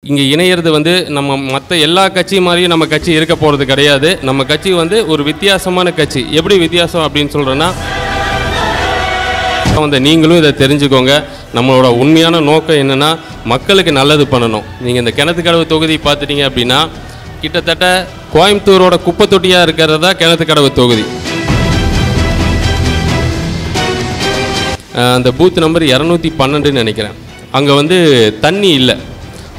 இங்கே இணையிறது வந்து நம்ம மற்ற எல்லா கட்சி மாதிரியும் நம்ம கட்சி இருக்க போகிறது கிடையாது. நம்ம கட்சி வந்து ஒரு வித்தியாசமான கட்சி. எப்படி வித்தியாசம் அப்படின்னு சொல்கிறேன்னா, வந்து நீங்களும் இதை தெரிஞ்சுக்கோங்க. நம்மளோட உண்மையான நோக்கம் என்னென்னா, மக்களுக்கு நல்லது பண்ணணும். நீங்கள் இந்த கிணத்துக்கடவு தொகுதி பார்த்துட்டீங்க அப்படின்னா, கிட்டத்தட்ட கோயம்புத்தூரோட குப்பை தொட்டியாக இருக்கிறதா கிணத்துக்கடவு தொகுதி. அந்த பூத் நம்பர் 212 நினைக்கிறேன். அங்கே வந்து தண்ணி இல்லை.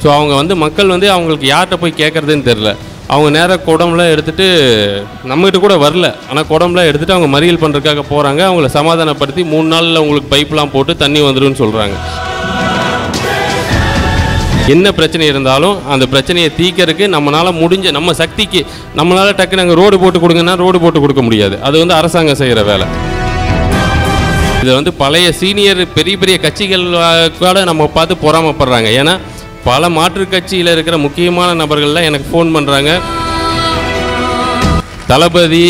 ஸோ அவங்க வந்து மக்கள் வந்து அவங்களுக்கு யார்கிட்ட போய் கேட்குறதுன்னு தெரில. அவங்க நேராக குடம்லாம் எடுத்துகிட்டு நம்மகிட்ட கூட வரல, ஆனால் குடம்லாம் எடுத்துகிட்டு அவங்க மறியல் பண்ணுறதுக்காக போகிறாங்க. அவங்கள சமாதானப்படுத்தி 3 நாளில் உங்களுக்கு பைப்லாம் போட்டு தண்ணி வந்துடும்னு சொல்கிறாங்க. என்ன பிரச்சனை இருந்தாலும் அந்த பிரச்சனையை தீர்க்கறதுக்கு நம்மளால் முடிஞ்ச நம்ம சக்திக்கு நம்மளால் டக்குன்னு அங்கே ரோடு போட்டு கொடுங்கன்னா ரோடு போட்டு கொடுக்க முடியாது. அது வந்து அரசாங்கம் செய்கிற வேலை. இதில் வந்து பழைய சீனியர் பெரிய பெரிய கட்சிகள் கூட நம்ம பார்த்து பொறாமப்படுறாங்க. ஏன்னா பல மாற்றுக் கட்சியில் இருக்கிற முக்கியமான நபர்கள்லாம் எனக்கு ஃபோன் பண்ணுறாங்க. தளபதி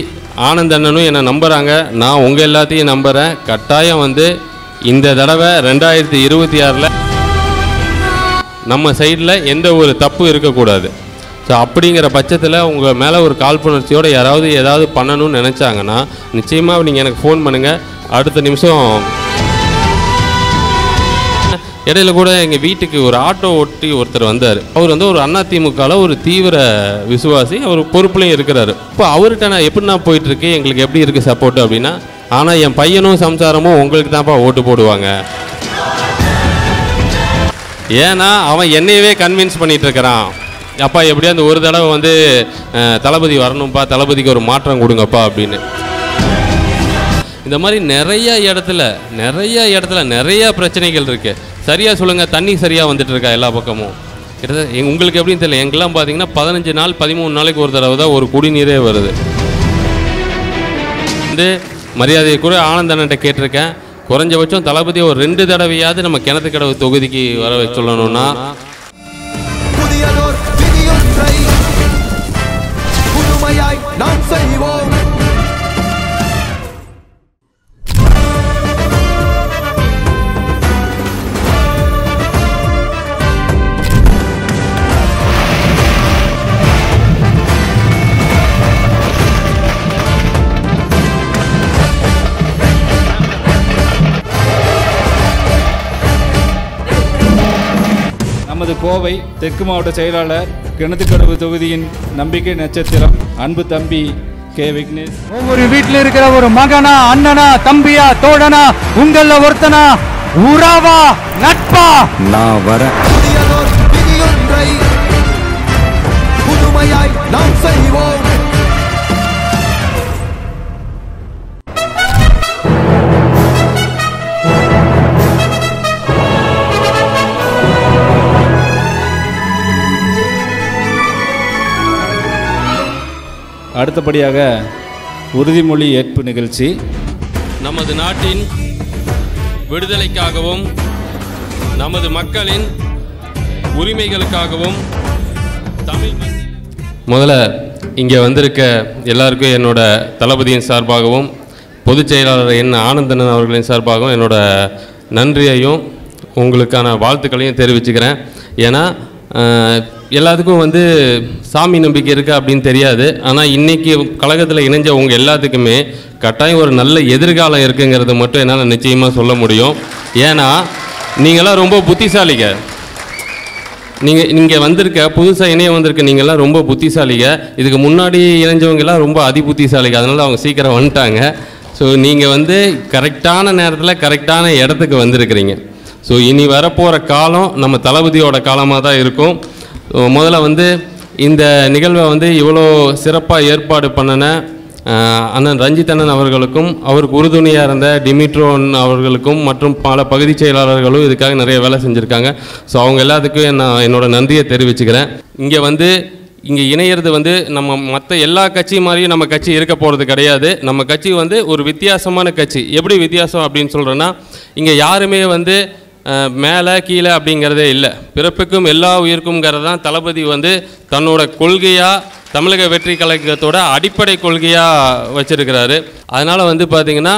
ஆனந்தண்ணனும் என்னை நம்புகிறாங்க, நான் உங்கள் எல்லாத்தையும் நம்புகிறேன். கட்டாயம் வந்து இந்த தடவை 2026 நம்ம சைடில் எந்த ஒரு தப்பு இருக்கக்கூடாது. ஸோ அப்படிங்கிற பட்சத்தில் உங்கள் மேலே ஒரு காழ்ப்புணர்ச்சியோடு யாராவது ஏதாவது பண்ணணும்னு நினச்சாங்கன்னா நிச்சயமாக நீங்கள் எனக்கு ஃபோன் பண்ணுங்கள். அடுத்த நிமிஷம் இடையில கூட எங்கள் வீட்டுக்கு ஒரு ஆட்டோ ஓட்டி ஒருத்தர் வந்தார். அவர் வந்து ஒரு அதிமுகவில் ஒரு தீவிர விசுவாசி, அவர் பொறுப்புலையும் இருக்கிறாரு. இப்போ அவர்கிட்ட நான் எப்படி நான் போயிட்டுருக்கு, எங்களுக்கு எப்படி இருக்குது சப்போர்ட்டு அப்படின்னா, ஆனால் என் பையனும் சம்சாரமும் உங்களுக்கு தான்ப்பா ஓட்டு போடுவாங்க. ஏன்னா அவன் என்னையவே கன்வின்ஸ் பண்ணிகிட்டு இருக்கிறான். அப்பா எப்படியா அந்த ஒரு தடவை வந்து தளபதி வரணும்ப்பா, தளபதிக்கு ஒரு மாற்றம் கொடுங்கப்பா அப்படின்னு. இந்த மாதிரி நிறைய இடத்துல நிறைய பிரச்சனைகள் இருக்குது. சரியாக சொல்லுங்கள், தண்ணி சரியாக வந்துட்டு இருக்கா எல்லா பக்கமும்? கிட்டத்தட்ட உங்களுக்கு எப்படின்னு தெரியல, எங்கெல்லாம் பார்த்தீங்கன்னா 15 நாள் 13 நாளைக்கு ஒரு தடவை தான் ஒரு குடிநீரே வருது. வந்து மரியாதையை கூட ஆனந்தன்கிட்ட கேட்டிருக்கேன், குறைஞ்சபட்சம் தளபதி ஒரு 2 தடவையாவது நம்ம கிணத்துக்கடவு தொகுதிக்கு வர சொல்லணும்னா நமது கோவை தெற்கு மாவட்ட செயலாளர் கிணத்துக்கடவு தொகுதியின் நம்பிக்கை நட்சத்திரம் அன்பு தம்பி கே விக்னேஷ். ஒவ்வொரு வீட்டில் இருக்கிற ஒரு மகனா, அண்ணனா, தம்பியா, தோழனா, உங்கள ஒருத்தனா, உறவா, நட்பா நான் வரேன். அடுத்தபடியாக உறுதிமொழி ஏற்பு நிகழ்ச்சி. நமது நாட்டின் விடுதலைக்காகவும் நமது மக்களின் உரிமைகளுக்காகவும் முதல்ல இங்கே வந்திருக்க எல்லாருக்கும் என்னோட தளபதியின் சார்பாகவும் பொதுச் செயலாளர் என் ஆனந்தன் அவர்களின் சார்பாகவும் என்னோட நன்றியையும் உங்களுக்கான வாழ்த்துக்களையும் தெரிவிச்சுக்கிறேன். ஏன்னா எல்லாத்துக்கும் வந்து சாமி நம்பிக்கை இருக்குது அப்படின்னு தெரியாது. ஆனால் இன்றைக்கி கழகத்தில் இணைஞ்ச உங்கள் எல்லாத்துக்குமே கட்டாயம் ஒரு நல்ல எதிர்காலம் இருக்குங்கிறது மட்டும் என்னால் நிச்சயமாக சொல்ல முடியும். ஏன்னா நீங்களாம் ரொம்ப புத்திசாலிங்க. நீங்கள் வந்திருக்க புதுசாக இணைய வந்திருக்க நீங்கள்லாம் ரொம்ப புத்திசாலிங்க. இதுக்கு முன்னாடி இணைஞ்சவங்கெல்லாம் ரொம்ப புத்திசாலிங்க. அதனால் அவங்க சீக்கிரம் வந்துட்டாங்க. ஸோ நீங்கள் வந்து கரெக்டான நேரத்தில் கரெக்டான இடத்துக்கு வந்திருக்கிறீங்க. ஸோ இனி வரப்போகிற காலம் நம்ம தளபதியோட காலமாக தான் இருக்கும். முதல்ல வந்து இந்த நிகழ்வை வந்து இவ்வளோ சிறப்பாக ஏற்பாடு பண்ணின அண்ணன் ரஞ்சித் அண்ணன் அவர்களுக்கும் அவருக்கு உறுதுணையாக இருந்த டிமிட்ரோன் அவர்களுக்கும் மற்றும் பல பகுதி செயலாளர்களும் இதுக்காக நிறைய வேலை செஞ்சுருக்காங்க. ஸோ அவங்க எல்லாத்துக்கும் நான் என்னோடய நன்றியை தெரிவிச்சுக்கிறேன். இங்கே இணையிறது வந்து நம்ம மற்ற எல்லா கட்சி மாதிரியும் நம்ம கட்சி இருக்க போகிறது கிடையாது. நம்ம கட்சி வந்து ஒரு வித்தியாசமான கட்சி. எப்படி வித்தியாசம் அப்படின்னு சொல்கிறேன்னா, இங்கே யாருமே வந்து மேலே கீழே அப்படிங்கிறதே இல்லை. பிறப்புக்கும் எல்லா உயிருக்கும்ங்கிறது தான் தளபதி வந்து தன்னோட கொள்கையாக தமிழக வெற்றி கழகத்தோட அடிப்படை கொள்கையாக வச்சுருக்கிறாரு. அதனால் வந்து பார்த்திங்கன்னா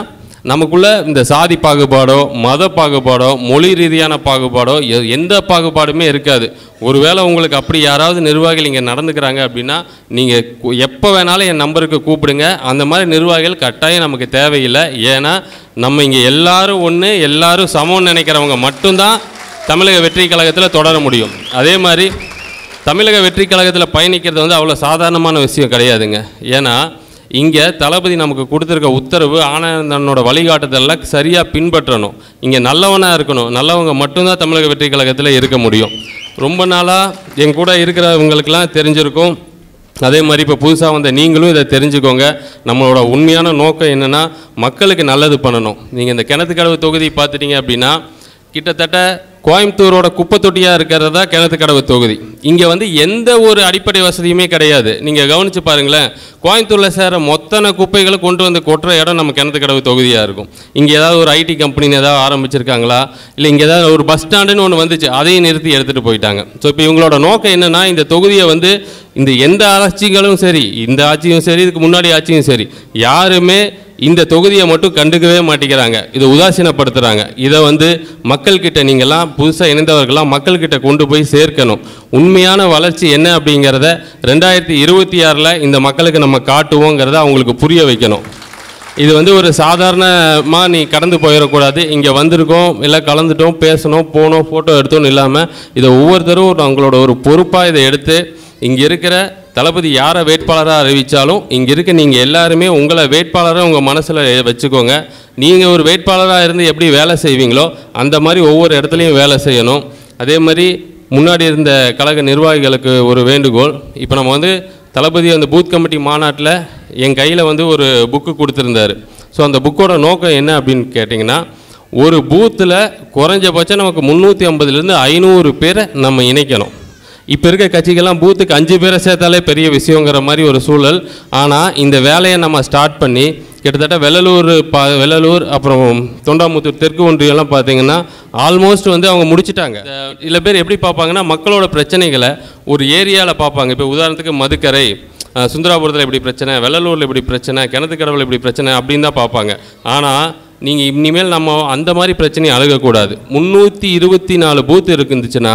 நமக்குள்ள இந்த சாதி பாகுபாடோ மத பாகுபாடோ மொழி ரீதியான பாகுபாடோ எந்த பாகுபாடுமே இருக்காது. ஒருவேளை உங்களுக்கு அப்படி யாராவது நிர்வாகிகள் இங்கே நடந்துக்கிறாங்க அப்படின்னா நீங்கள் எப்போ வேணாலும் என் நம்பருக்கு கூப்பிடுங்க. அந்த மாதிரி நிர்வாகிகள் கட்டாயம் நமக்கு தேவையில்லை. ஏன்னா நம்ம இங்கே எல்லாரும் ஒன்று, எல்லாரும் சமம்னு நினைக்கிறவங்க மட்டும்தான் தமிழக வெற்றி கழகத்தில் தொடர முடியும். அதே மாதிரி தமிழக வெற்றி கழகத்தில் பயணிக்கிறது வந்து அவ்வளோ சாதாரணமான விஷயம் கிடையாதுங்க. ஏன்னா இங்கே தளபதி நமக்கு கொடுத்துருக்க உத்தரவு ஆனந்தனோட வழிகாட்டுதலில் சரியாக பின்பற்றணும். இங்கே நல்லவனாக இருக்கணும். நல்லவங்க மட்டும்தான் தமிழக வெற்றி கழகத்தில் இருக்க முடியும். ரொம்ப நாளாக என் கூட இருக்கிறவங்களுக்கெல்லாம் தெரிஞ்சிருக்கும். அதே மாதிரி இப்போ புதுசாக வந்த நீங்களும் இதை தெரிஞ்சுக்கோங்க. நம்மளோட உண்மையான நோக்கம் என்னென்னா மக்களுக்கு நல்லது பண்ணணும். நீங்கள் இந்த கிணத்துக்கடவு தொகுதி பார்த்துட்டீங்க அப்படின்னா கிட்டத்தட்ட கோயம்புத்தூரோட குப்பை தொட்டியாக இருக்கிறதா கிணத்துக்கடவு தொகுதி. இங்கே வந்து எந்த ஒரு அடிப்படை வசதியுமே கிடையாது. நீங்கள் கவனித்து பாருங்களேன், கோயம்புத்தூரில் சேர மொத்தன குப்பைகளை கொண்டு வந்து கொட்டுற இடம் நம்ம கிணத்துக்கடவு தொகுதியாக இருக்கும். இங்கே ஏதாவது ஒரு ஐடி கம்பெனின்னு ஏதாவது ஆரம்பிச்சிருக்காங்களா, இல்லை இங்கே ஏதாவது ஒரு பஸ் ஸ்டாண்டுன்னு ஒன்று வந்துச்சு, அதையும் நிறுத்தி எடுத்துகிட்டு போயிட்டாங்க. ஸோ இப்போ இவங்களோட நோக்கம் என்னென்னா இந்த தொகுதியை வந்து இந்த எந்த ஆட்சிகளும் சரி, இந்த ஆட்சியும் சரி, இதுக்கு முன்னாடி ஆட்சியும் சரி, யாருமே இந்த தொகுதியை மட்டும் கண்டுக்கவே மாட்டேங்கிறாங்க. இதை உதாசீனப்படுத்துகிறாங்க. இதை வந்து மக்கள்கிட்ட நீங்கள்லாம் புதுசாக இணைந்தவர்கள்லாம் மக்கள்கிட்ட கொண்டு போய் சேர்க்கணும். உண்மையான வளர்ச்சி என்ன அப்படிங்கிறத 2026 இந்த மக்களுக்கு நம்ம காட்டுவோங்கிறத அவங்களுக்கு புரிய வைக்கணும். இது வந்து ஒரு சாதாரணமாக நீ கடந்து போயிடக்கூடாது. இங்கே வந்திருக்கோம், எல்லாம் கலந்துட்டோம், பேசணும், போனோம், ஃபோட்டோ எடுத்தோன்னு இல்லாமல் இதை ஒவ்வொருத்தரும் அவங்களோட ஒரு பொறுப்பாக இதை எடுத்து இங்கே இருக்கிற தளபதி யாரை வேட்பாளராக அறிவித்தாலும் இங்கே இருக்க நீங்கள் எல்லாருமே உங்களை வேட்பாளராக உங்கள் மனசில் வச்சுக்கோங்க. நீங்கள் ஒரு வேட்பாளராக இருந்து எப்படி வேலை செய்வீங்களோ அந்த மாதிரி ஒவ்வொரு இடத்துலையும் வேலை செய்யணும். அதே மாதிரி முன்னாடி இருந்த கழக நிர்வாகிகளுக்கு ஒரு வேண்டுகோள். இப்போ நம்ம வந்து தளபதி அந்த பூத் கமிட்டி மாநாட்டில் என் கையில் வந்து ஒரு புக்கு கொடுத்துருந்தாரு. ஸோ அந்த புக்கோட நோக்கம் என்ன அப்படின்னு கேட்டிங்கன்னா, ஒரு பூத்தில் குறைஞ்சபட்சம் நமக்கு 350லேருந்து 500 பேரை நம்ம இணைக்கணும். இப்போ இருக்க கட்சிகள்லாம் பூத்துக்கு 5 பேரை சேர்த்தாலே பெரிய விஷயங்கிற மாதிரி ஒரு சூழல். ஆனால் இந்த வேலையை நம்ம ஸ்டார்ட் பண்ணி கிட்டத்தட்ட வெள்ளலூர் அப்புறம் தொண்டாமுத்தூர் தெற்கு ஒன்றியெல்லாம் பார்த்தீங்கன்னா ஆல்மோஸ்ட் வந்து அவங்க முடிச்சிட்டாங்க. சில பேர் எப்படி பார்ப்பாங்கன்னா மக்களோட பிரச்சனைகளை ஒரு ஏரியாவில் பார்ப்பாங்க. இப்போ உதாரணத்துக்கு மதுக்கரை, சுந்தராபுரத்தில் இப்படி பிரச்சனை, வெள்ளலூரில் இப்படி பிரச்சனை, கிணத்துக்கடவுள் இப்படி பிரச்சனை அப்படின்னு தான் பார்ப்பாங்க. ஆனால் நீங்கள் இனிமேல் நம்ம அந்த மாதிரி பிரச்சனையை அணுகக்கூடாது. 324 பூத் இருந்துச்சுன்னா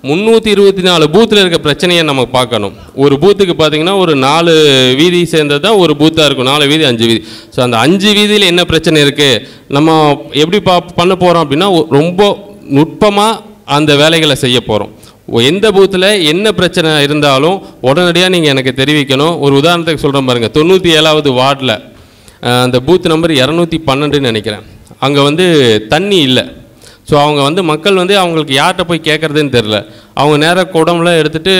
324 பூத்தில் இருக்க பிரச்சனையை நம்ம பார்க்கணும். ஒரு பூத்துக்கு பார்த்திங்கன்னா ஒரு 4 வீதி சேர்ந்தது தான் ஒரு பூத்தாக இருக்கும். 4 வீதி 5 வீதி. ஸோ அந்த 5 வீதியில் என்ன பிரச்சனை இருக்குது, நம்ம எப்படி பண்ண போகிறோம் அப்படின்னா ரொம்ப நுட்பமாக அந்த வேலைகளை செய்ய போகிறோம். எந்த பூத்தில் என்ன பிரச்சனை இருந்தாலும் உடனடியாக நீங்கள் எனக்கு தெரிவிக்கணும். ஒரு உதாரணத்துக்கு சொல்கிறேன் பாருங்கள், 97வது வார்டில் அந்த பூத் நம்பர் 212ன்னு நினைக்கிறேன். அங்கே வந்து தண்ணி இல்லை. ஸோ அவங்க வந்து மக்கள் வந்து அவங்களுக்கு யார்கிட்ட போய் கேட்குறதுன்னு தெரில. அவங்க நேராக குடம்லாம் எடுத்துகிட்டு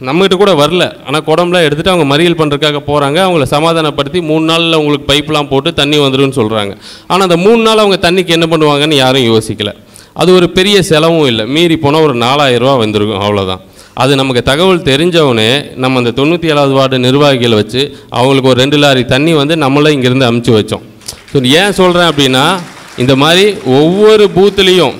நம்மகிட்ட கூட வரல, ஆனால் குடம்லாம் எடுத்துகிட்டு அவங்க மறியல் பண்ணுறதுக்காக போகிறாங்க. அவங்கள சமாதானப்படுத்தி 3 நாளில் உங்களுக்கு பைப்லாம் போட்டு தண்ணி வந்துடும்னு சொல்கிறாங்க. ஆனால் அந்த 3 நாள் அவங்க தண்ணிக்கு என்ன பண்ணுவாங்கன்னு யாரும் யோசிக்கலை. அது ஒரு பெரிய செலவும் இல்லை, மீறி போனால் ஒரு 4000 ரூபா வந்துருக்கும், அவ்வளோதான். அது நமக்கு தகவல் தெரிஞ்சவொடனே நம்ம அந்த 97வது வார்டு நிர்வாகிகளை வச்சு அவங்களுக்கு ஒரு 2 லாரி தண்ணி வந்து நம்மளே இங்கேருந்து அமுச்சு வச்சோம். ஸோ ஏன் சொல்கிறேன் அப்படின்னா, இந்த மாதிரி ஒவ்வொரு பூத்துலேயும்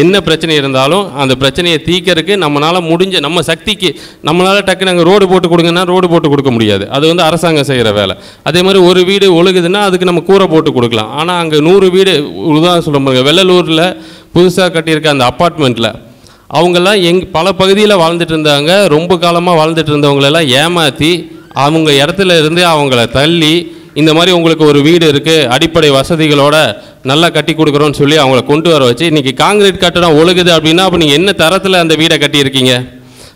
என்ன பிரச்சனை இருந்தாலும் அந்த பிரச்சனையை தீர்க்கறதுக்கு நம்மளால் முடிஞ்ச நம்ம சக்திக்கு நம்மளால் டக்குன்னு அங்கே ரோடு போட்டு கொடுங்கன்னா ரோடு போட்டு கொடுக்க முடியாது. அது வந்து அரசாங்கம் செய்கிற வேலை. அதே மாதிரி ஒரு வீடு ஒழுகுதுன்னா அதுக்கு நம்ம கூரை போட்டு கொடுக்கலாம். ஆனால் அங்கே 100 வீடு உதாரணம் சொல்ல முடியாது. வெள்ளலூரில் புதுசாக கட்டியிருக்க அந்த அப்பார்ட்மெண்ட்டில் அவங்கெல்லாம் பல பகுதியில் வாழ்ந்துட்டு இருந்தாங்க. ரொம்ப காலமாக வாழ்ந்துட்டு இருந்தவங்களெல்லாம் ஏமாற்றி அவங்க இடத்துல இருந்து அவங்கள தள்ளி இந்த மாதிரி உங்களுக்கு ஒரு வீடு இருக்குது அடிப்படை வசதிகளோட நல்லா கட்டி கொடுக்குறோன்னு சொல்லி அவங்கள கொண்டு வர வச்சு இன்றைக்கி காங்கிரீட் கட்டடம் ஒழுகுது அப்படின்னா அப்போ நீங்கள் என்ன தரத்தில் அந்த வீடை கட்டியிருக்கீங்க?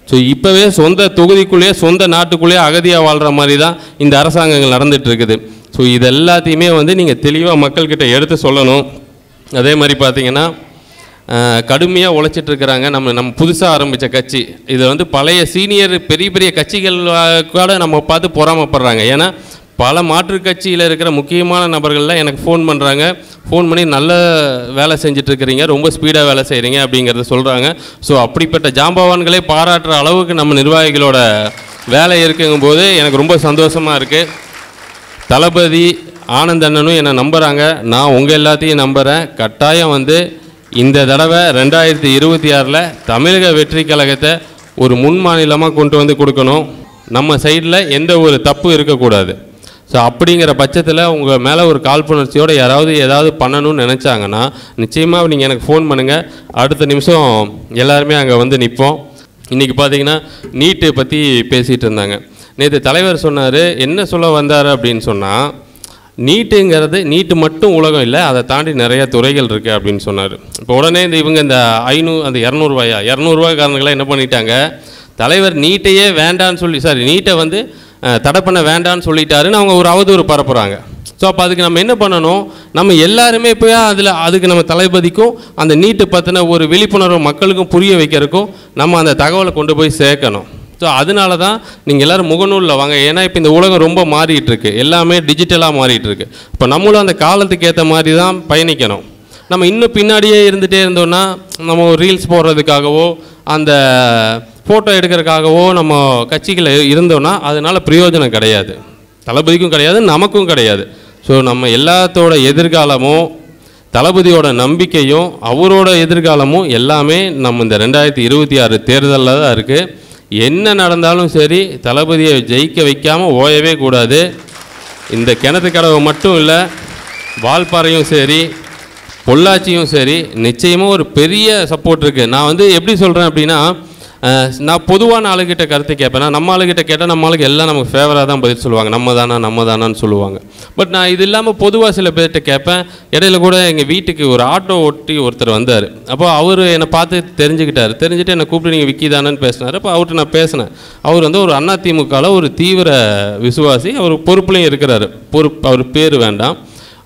ஸோ இப்போவே சொந்த தொகுதிக்குள்ளேயே சொந்த நாட்டுக்குள்ளேயே அகதியாக வாழ்கிற மாதிரி தான் இந்த அரசாங்கங்கள் நடந்துகிட்டு இருக்குது. ஸோ இது எல்லாத்தையுமே வந்து நீங்கள் தெளிவாக மக்கள்கிட்ட எடுத்து சொல்லணும். அதே மாதிரி பார்த்தீங்கன்னா கடுமையாக உழைச்சிட்ருக்கிறாங்க நம்ம புதுசாக ஆரம்பித்த கட்சி. இதை வந்து பழைய சீனியர் பெரிய பெரிய கட்சிகள் கூட நம்ம பார்த்து பொறாமப்படுறாங்க. ஏன்னா பல மாற்றுக் கட்சியில் இருக்கிற முக்கியமான நபர்கள்லாம் எனக்கு ஃபோன் பண்ணுறாங்க. ஃபோன் பண்ணி நல்ல வேலை செஞ்சிட்ருக்கிறீங்க, ரொம்ப ஸ்பீடாக வேலை செய்கிறீங்க அப்படிங்கிறத சொல்கிறாங்க. ஸோ அப்படிப்பட்ட ஜாம்பவான்களே பாராட்டுற அளவுக்கு நம்ம நிர்வாகிகளோட வேலை இருக்குங்கும்போது எனக்கு ரொம்ப சந்தோஷமாக இருக்குது. தளபதி ஆனந்தண்ணனும் என்னை நம்புகிறாங்க, நான் உங்கள் எல்லாத்தையும் நம்புகிறேன். கட்டாயம் வந்து இந்த தடவை 2026 தமிழக வெற்றி கழகத்தை ஒரு முன் மாநிலமாக கொண்டு வந்து கொடுக்கணும். நம்ம சைடில் எந்த ஒரு தப்பு இருக்கக்கூடாது. ஸோ அப்படிங்கிற பட்சத்தில் உங்கள் மேலே ஒரு காழ்ப்புணர்ச்சியோடு யாராவது ஏதாவது பண்ணணும்னு நினச்சாங்கன்னா நிச்சயமாக நீங்கள் எனக்கு ஃபோன் பண்ணுங்கள். அடுத்த நிமிஷம் எல்லாருமே அங்கே வந்து நிற்போம். இன்றைக்கி பார்த்தீங்கன்னா நீட்டு பற்றி பேசிகிட்டு இருந்தாங்க. நேற்று தலைவர் சொன்னார், என்ன சொல்ல வந்தார் அப்படின்னு சொன்னால், நீட்டு மட்டும் உலகம் இல்லை, அதை தாண்டி நிறையா துறைகள் இருக்குது அப்படின்னு சொன்னார். இப்போ உடனே இவங்க இந்த 200 காரணங்களாக என்ன பண்ணிட்டாங்க, தலைவர் நீட்டையே வேண்டான்னு சொல்லி நீட்டை வந்து தடை பண்ண வேண்டான்னு சொல்லிட்டாருன்னு அவங்க ஒரு அவதூறு பரப்புகிறாங்க. ஸோ அப்போ அதுக்கு நம்ம என்ன பண்ணணும், நம்ம எல்லாருமே போய் அதுக்கு நம்ம தளபதிக்கும் அந்த நீட்டு பற்றின ஒரு விழிப்புணர்வு மக்களுக்கும் புரிய வைக்கிறதுக்கும் நம்ம அந்த தகவலை கொண்டு போய் சேர்க்கணும். ஸோ அதனால தான் நீங்கள் எல்லோரும் முகநூலில் வாங்க. ஏன்னா இப்போ இந்த உலகம் ரொம்ப மாறிட்டுருக்கு, எல்லாமே டிஜிட்டலாக மாறிட்டுருக்கு. இப்போ நம்மளும் அந்த காலத்துக்கு ஏற்ற மாதிரி தான் பயணிக்கணும். நம்ம இன்னும் பின்னாடியே இருந்துகிட்டே இருந்தோன்னா நம்ம ரீல்ஸ் போடுறதுக்காகவோ அந்த ஃபோட்டோ எடுக்கிறதுக்காகவோ நம்ம கட்சிகள் இருந்தோன்னா அதனால் பிரயோஜனம் கிடையாது, தளபதிக்கும் கிடையாது, நமக்கும் கிடையாது. ஸோ நம்ம எல்லாத்தோட எதிர்காலமும் தளபதியோட நம்பிக்கையும் அவரோட எதிர்காலமும் எல்லாமே நம்ம இந்த 2026 தேர்தலில் தான் இருக்குது. என்ன நடந்தாலும் சரி தளபதியை ஜெயிக்க வைக்காமல் ஓயவே கூடாது. இந்த கிணத்துக்கடவை மட்டும் இல்லை, வால்பாறையும் சரி பொள்ளாச்சியும் சரி நிச்சயமாக ஒரு பெரிய சப்போர்ட் இருக்குது. நான் வந்து எப்படி சொல்கிறேன் அப்படின்னா, நான் பொதுவான ஆளுகிட்ட கருத்து கேட்பேன். நம்ம ஆளுகிட்ட கேட்டால் நம்ம ஆளுக்கு எல்லாம் நமக்கு ஃபேவராக தான் பதில் சொல்லுவாங்க, நம்ம தானான்னு சொல்லுவாங்க. பட் நான் இது இல்லாமல் பொதுவாக சில பேர்கிட்ட கேட்பேன். இடையில கூட எங்கள் வீட்டுக்கு ஒரு ஆட்டோ ஓட்டி ஒருத்தர் வந்தார். அப்போ அவர் என்னை பார்த்து தெரிஞ்சுட்டு என்னை கூப்பிட்டு நீங்கள் விக்கி தானேன்னு பேசினார். அப்போ அவர்கிட்ட நான் பேசினேன். அவர் வந்து ஒரு அதிமுகவில் ஒரு தீவிர விசுவாசி, அவர் பொறுப்புலையும் இருக்கிறாரு, அவர் பேர் வேண்டாம்.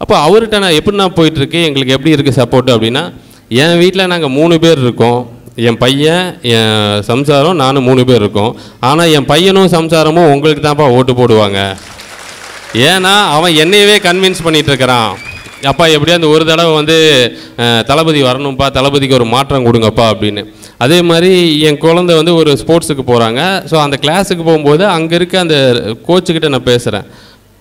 அப்போ அவர்கிட்ட நான் எப்படின்னா போயிட்டுருக்கு, எங்களுக்கு எப்படி இருக்குது சப்போர்ட்டு அப்படின்னா, என் வீட்டில் நாங்கள் 3 பேர் இருக்கோம், என் பையன் என் சம்சாரம் நானும் 3 பேர் இருக்கோம். ஆனால் என் பையனும் சம்சாரமும் உங்களுக்கு தான்ப்பா ஓட்டு போடுவாங்க. ஏன்னா அவன் என்னையவே கன்வின்ஸ் பண்ணிகிட்ருக்கிறான், அப்பா எப்படியா அந்த ஒரு தடவை வந்து தளபதி வரணும்ப்பா, தளபதிக்கு ஒரு மாற்றம் கொடுங்கப்பா அப்படின்னு. அதே மாதிரி என் குழந்தை வந்து ஒரு ஸ்போர்ட்ஸுக்கு போகிறாங்க. ஸோ அந்த கிளாஸுக்கு போகும்போது அங்கே இருக்க அந்த கோச்சுக்கிட்ட நான்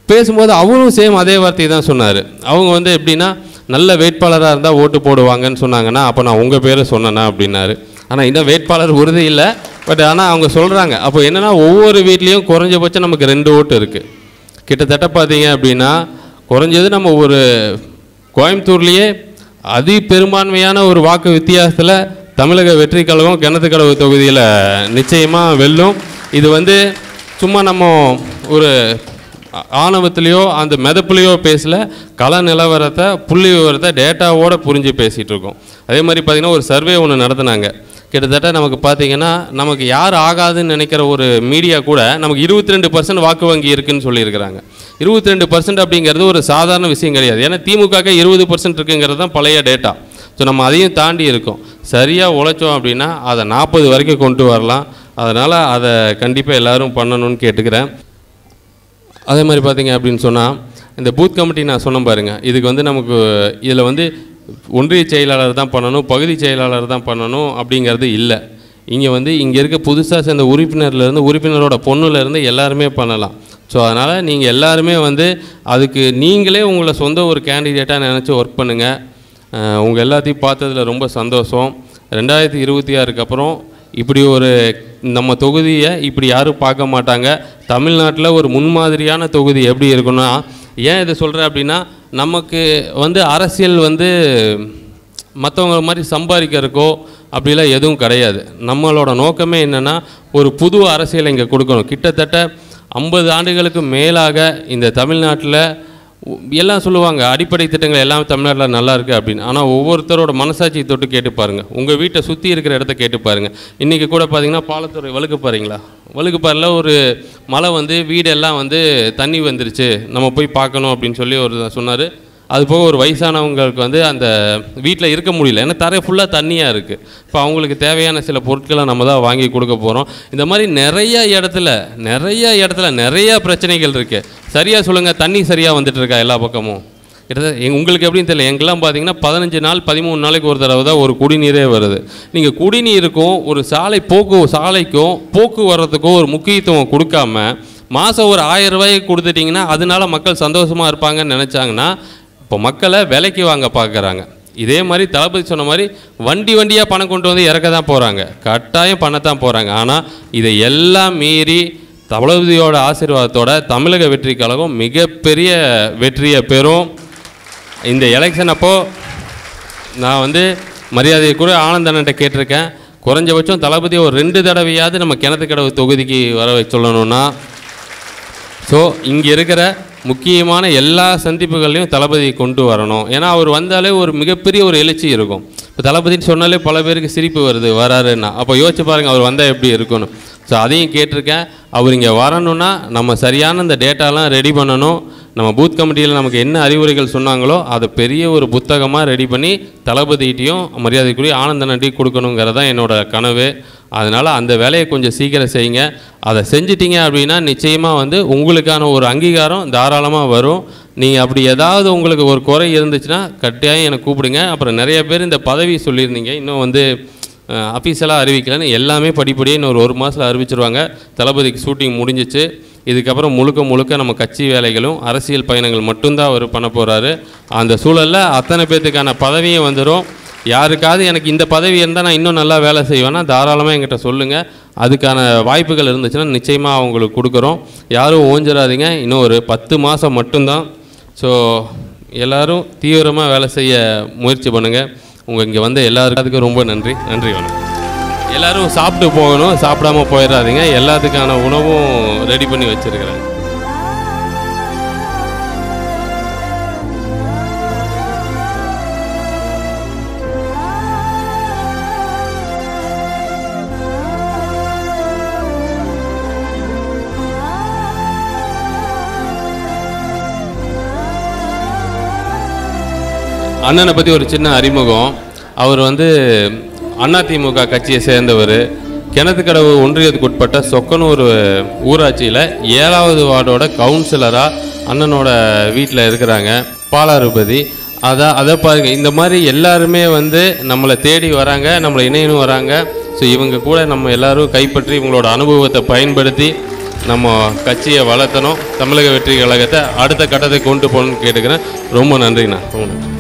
பேசும்போது அவரும் சேம் அதே வார்த்தையை தான் சொன்னார். அவங்க வந்து எப்படின்னா, நல்ல வேட்பாளராக இருந்தால் ஓட்டு போடுவாங்கன்னு சொன்னாங்கன்னா, அப்போ நான் உங்கள் பேரை சொன்னேன்னா அப்படின்னாரு. ஆனால் இன்னும் வேட்பாளர் உறுதி இல்லை, பட் ஆனால் அவங்க சொல்கிறாங்க. அப்போ என்னென்னா, ஒவ்வொரு வீட்லேயும் குறைஞ்சபட்சம் நமக்கு 2 ஓட்டு இருக்குது. கிட்டத்தட்ட பார்த்தீங்க அப்படின்னா குறைஞ்சது நம்ம ஒரு கோயம்புத்தூர்லேயே அதி பெரும்பான்மையான ஒரு வாக்கு வித்தியாசத்தில் தமிழக வெற்றி கழகம் கிணத்துக்கடவு தொகுதியில் நிச்சயமாக வெல்லும். இது வந்து சும்மா நம்ம ஒரு ஆணவத்திலையோ அந்த மெதப்புலையோ பேசல, கள நிலவரத்தை புள்ளி விவரத்தை டேட்டாவோடு புரிஞ்சு பேசிகிட்டு இருக்கோம். அதே மாதிரி பார்த்திங்கன்னா ஒரு சர்வே ஒன்று நடத்தினாங்க. கிட்டத்தட்ட நமக்கு பார்த்திங்கன்னா நமக்கு யார் ஆகாதுன்னு நினைக்கிற ஒரு மீடியா கூட நமக்கு 22% வாக்கு வங்கி இருக்குதுன்னு சொல்லியிருக்கிறாங்க. 22% அப்படிங்கிறது ஒரு சாதாரண விஷயம் கிடையாது. ஏன்னா திமுகக்கு 20% இருக்குங்கிறது தான் பழைய டேட்டா. ஸோ நம்ம அதையும் தாண்டி இருக்கோம். சரியாக உழைச்சோம் அப்படின்னா அதை 40 வரைக்கும் கொண்டு வரலாம். அதனால் அதை கண்டிப்பாக எல்லோரும் பண்ணணும்னு கேட்டுக்கிறேன். அதே மாதிரி பார்த்திங்க அப்படின்னு சொன்னால் இந்த பூத் கமிட்டி நான் சொன்னேன் பாருங்கள், இதுக்கு வந்து நமக்கு இதில் வந்து ஒன்றிய செயலாளர் தான் பண்ணணும், பகுதி செயலாளர் தான் பண்ணணும் அப்படிங்கிறது இல்லை. இங்கே இருக்க புதுசாக சேர்ந்த உறுப்பினரோட பொண்ணுலேருந்து எல்லாருமே பண்ணலாம். ஸோ அதனால் நீங்கள் எல்லாருமே வந்து அதுக்கு நீங்களே உங்களை சொந்த ஒரு கேண்டிடேட்டாக நினச்சி ஒர்க் பண்ணுங்கள். உங்கள் எல்லாத்தையும் பார்த்ததில் ரொம்ப சந்தோஷம். 2026க்கு அப்புறம் இப்படி ஒரு நம்ம தொகுதியை இப்படி யாரும் பார்க்க மாட்டாங்க. தமிழ்நாட்டில் ஒரு முன்மாதிரியான தொகுதி எப்படி இருக்குன்னா, ஏன் இதை சொல்கிறேன் அப்படின்னா, நமக்கு வந்து அரசியல் வந்து மற்றவங்க மாதிரி சம்பாதிக்கிறதுக்கோ அப்படிலாம் எதுவும் கிடையாது. நம்மளோட நோக்கமே என்னென்னா, ஒரு புது அரசியலை இங்கே கொடுக்கணும். கிட்டத்தட்ட 50 ஆண்டுகளுக்கு மேலாக இந்த தமிழ்நாட்டில் எல்லாம் சொல்லுவாங்க அடிப்படை திட்டங்கள் எல்லாம் தமிழ்நாட்டில் நல்லா இருக்குது அப்படின்னு. ஆனால் ஒவ்வொருத்தரோட மனசாட்சியை தொட்டு கேட்டு பாருங்கள், உங்கள் வீட்டை சுற்றி இருக்கிற இடத்த கேட்டு பாருங்கள். இன்றைக்கி கூட பார்த்திங்கன்னா பாலத்துறை வழுக்குப்பாறையில் ஒரு மழை வந்து வீடெல்லாம் வந்து தண்ணி வந்துருச்சு, நம்ம போய் பார்க்கணும் அப்படின்னு சொல்லி ஒரு சொன்னார். அது போக ஒரு வயசானவங்களுக்கு வந்து அந்த வீட்டில் இருக்க முடியல, ஏன்னா தரை ஃபுல்லாக தண்ணியாக இருக்குது. இப்போ அவங்களுக்கு தேவையான சில பொருட்களை நம்ம தான் வாங்கி கொடுக்க போகிறோம். இந்த மாதிரி நிறைய இடத்துல நிறையா பிரச்சனைகள் இருக்குது. சரியாக சொல்லுங்கள், தண்ணி சரியாக வந்துட்டு இருக்கா எல்லா பக்கமும்? கிட்டத்தட்ட உங்களுக்கு எப்படின்னு தெரியல, எங்கெல்லாம் பார்த்தீங்கன்னா 15 நாள் 13 நாளைக்கு ஒரு தடவை தான் ஒரு குடிநீரே வருது. நீங்கள் குடிநீருக்கும் ஒரு சாலைக்கும் போக்குவரத்துக்கும் ஒரு முக்கியத்துவம் கொடுக்காம மாதம் ஒரு 1000 ரூபாய்க்கு கொடுத்துட்டிங்கன்னா அதனால மக்கள் சந்தோஷமாக இருப்பாங்கன்னு நினச்சாங்கன்னா இப்போ மக்களை விலைக்கு வாங்க பார்க்குறாங்க. இதே மாதிரி தளபதி சொன்ன மாதிரி வண்டியாக பணம் கொண்டு வந்து இறக்க தான் போகிறாங்க, கட்டாயம் பண்ணத்தான் போகிறாங்க. ஆனால் இதை எல்லாம் மீறி தளபதியோட ஆசீர்வாதத்தோட தமிழக வெற்றி கழகம் மிகப்பெரிய வெற்றியை பெறும். இந்த எலெக்ஷன் அப்போது நான் வந்து மரியாதையை கூட ஆனந்தன்ட்ட கேட்டிருக்கேன், குறைஞ்சபட்சம் தளபதி ஒரு 2 தடவையாவது நம்ம கிணத்துக்கடவு தொகுதிக்கு வர சொல்லணும்னா. ஸோ இங்கே இருக்கிற முக்கியமான எல்லா சந்திப்புகள்லையும் தளபதியை கொண்டு வரணும். ஏன்னா அவர் வந்தாலே ஒரு மிகப்பெரிய ஒரு எழுச்சி இருக்கும். இப்போ தளபதின்னு சொன்னாலே பல பேருக்கு சிரிப்பு வருது வராருன்னா, அப்போ யோசிச்சு பாருங்கள் அவர் வந்தால் எப்படி இருக்குன்னு. ஸோ அதையும் கேட்டிருக்கேன். அவர் இங்கே வரணுன்னா நம்ம சரியான இந்த டேட்டாலாம் ரெடி பண்ணணும். நம்ம பூத் கமிட்டியில் நமக்கு என்ன அறிவுரைகள் சொன்னாங்களோ அதை பெரிய ஒரு புத்தகமாக ரெடி பண்ணி தளபதிகிட்டையும் மரியாதைக்குரிய ஆனந்தன்ட்டையும் கொடுக்கணுங்கிறது தான் என்னோடய கனவு. அதனால் அந்த வேலையை கொஞ்சம் சீக்கிரம் செய்யுங்க. அதை செஞ்சிட்டிங்க அப்படின்னா நிச்சயமாக வந்து உங்களுக்கான ஒரு அங்கீகாரம் தாராளமாக வரும். நீங்கள் அப்படி ஏதாவது உங்களுக்கு ஒரு குறை இருந்துச்சுன்னா கட்டாயம் எனக்கு கூப்பிடுங்க. அப்புறம் நிறைய பேர் இந்த பதவி சொல்லியிருந்தீங்க, இன்னும் வந்து அஃபீஷியலாக அறிவிக்கலன்னு. எல்லாமே படிப்படியே இன்னொரு 1 மாதத்தில் அறிவிச்சிருவாங்க. தளபதிக்கு ஷூட்டிங் முடிஞ்சிச்சு. இதுக்கப்புறம் முழுக்க நம்ம கட்சி வேலைகளும் அரசியல் பயணங்கள் மட்டும்தான் அவர் பண்ண போகிறாரு. அந்த சூழலில் அத்தனை பேர்த்துக்கான பதவியும் வந்துடும். யாருக்காவது எனக்கு இந்த பதவி இருந்தால் நான் இன்னும் நல்லா வேலை செய்வேன்னா தாராளமாக என்கிட்ட சொல்லுங்கள். அதுக்கான வாய்ப்புகள் இருந்துச்சுன்னா நிச்சயமாக அவங்களுக்கு கொடுக்குறோம். யாரும் ஓஞ்சிடாதீங்க. இன்னும் ஒரு 10 மாதம் மட்டும்தான். ஸோ எல்லோரும் தீவிரமாக வேலை செய்ய முயற்சி பண்ணுங்கள். உங்கள் இங்கே வந்த எல்லாருக்கும் ரொம்ப நன்றி. வணக்கம். எல்லோரும் சாப்பிட்டு போகணும், சாப்பிடாம போயிடாதீங்க. எல்லாத்துக்கான உணவும் ரெடி பண்ணி வச்சுருக்கிறேன். அண்ணனை பற்றி ஒரு சின்ன அறிமுகம். அவர் வந்து அதிமுக கட்சியை சேர்ந்தவர். கிணத்துக்கடவு ஒன்றியத்துக்கு உட்பட்ட சொக்கனூர் ஊராட்சியில் 7வது வார்டோட கவுன்சிலராக அண்ணனோட வீட்டில் இருக்கிறாங்க. பாலாறுபதி. அதை பாருங்க, இந்த மாதிரி எல்லாருமே வந்து நம்மளை தேடி வராங்க, நம்மளை இணையணும் வராங்க. ஸோ இவங்க கூட நம்ம எல்லோரும் கைப்பற்றி இவங்களோட அனுபவத்தை பயன்படுத்தி நம்ம கட்சியை வளர்த்தணும். தமிழக வெற்றி கழகத்தை அடுத்த கட்டத்தை கொண்டு போகணும்னு கேட்டுக்கிறேன். ரொம்ப நன்றிண்ணா. ரொம்ப நன்றி.